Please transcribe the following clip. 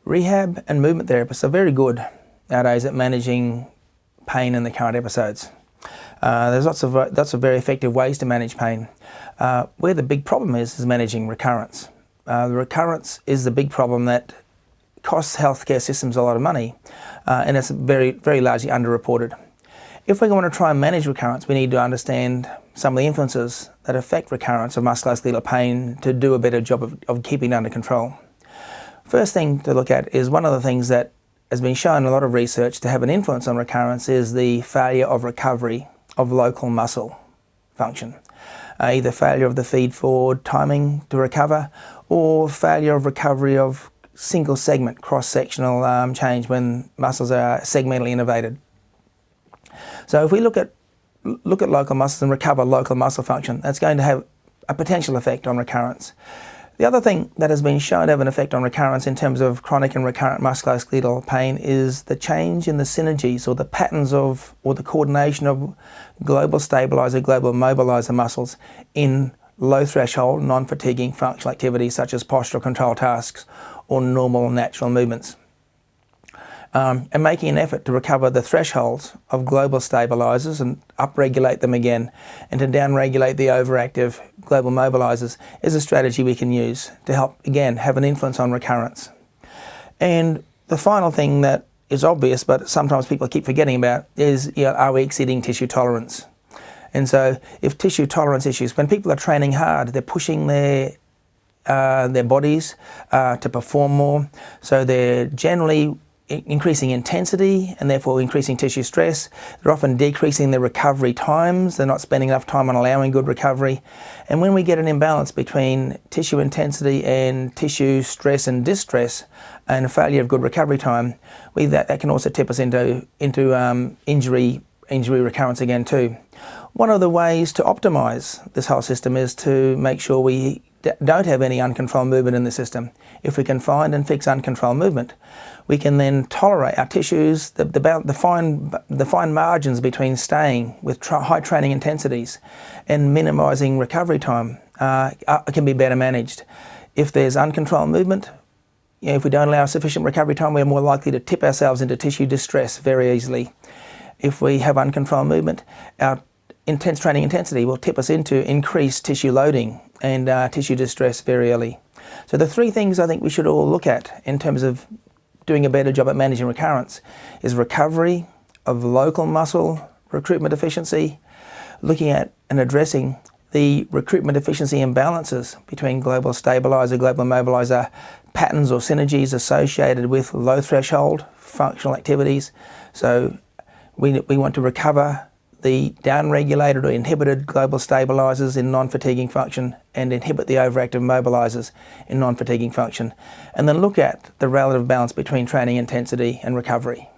Rehab and movement therapists are very good nowadays at managing pain in the current episodes. There's lots of very effective ways to manage pain. Where the big problem is managing recurrence. The recurrence is the big problem that costs healthcare systems a lot of money, and it's very largely underreported. If we want to try and manage recurrence, we need to understand some of the influences that affect recurrence of musculoskeletal pain to do a better job of keeping it under control. First thing to look at is one of the things that has been shown in a lot of research to have an influence on recurrence is the failure of recovery of local muscle function. Either failure of the feed-forward timing to recover or failure of recovery of single segment cross-sectional change when muscles are segmentally innervated. So if we look at local muscles and recover local muscle function, that's going to have a potential effect on recurrence. The other thing that has been shown to have an effect on recurrence in terms of chronic and recurrent musculoskeletal pain is the change in the synergies or the patterns of or the coordination of global stabilizer, global mobilizer muscles in low threshold, non-fatiguing functional activities such as postural control tasks or normal natural movements. And making an effort to recover the thresholds of global stabilizers and upregulate them again and to downregulate the overactive global mobilizers is a strategy we can use to help, again, have an influence on recurrence. And the final thing that is obvious, but sometimes people keep forgetting about, is are we exceeding tissue tolerance? And so if tissue tolerance issues, when people are training hard, they're pushing their bodies to perform more, so they're generally increasing intensity and therefore increasing tissue stress. They're often decreasing their recovery times. They're not spending enough time on allowing good recovery. And when we get an imbalance between tissue intensity and tissue stress and distress and a failure of good recovery time, that can also tip us into injury recurrence again too. One of the ways to optimize this whole system is to make sure we don't have any uncontrolled movement in the system. If we can find and fix uncontrolled movement, we can then tolerate our tissues, the fine margins between staying with high training intensities and minimising recovery time can be better managed. If there's uncontrolled movement, if we don't allow sufficient recovery time, we're more likely to tip ourselves into tissue distress very easily. If we have uncontrolled movement, our intense training intensity will tip us into increased tissue loading and tissue distress very early. So the three things I think we should all look at in terms of doing a better job at managing recurrence is recovery of local muscle recruitment efficiency, looking at and addressing the recruitment efficiency imbalances between global stabilizer, global mobilizer patterns or synergies associated with low threshold functional activities. So we want to recover the downregulated or inhibited global stabilizers in non-fatiguing function and inhibit the overactive mobilizers in non-fatiguing function. And then look at the relative balance between training intensity and recovery.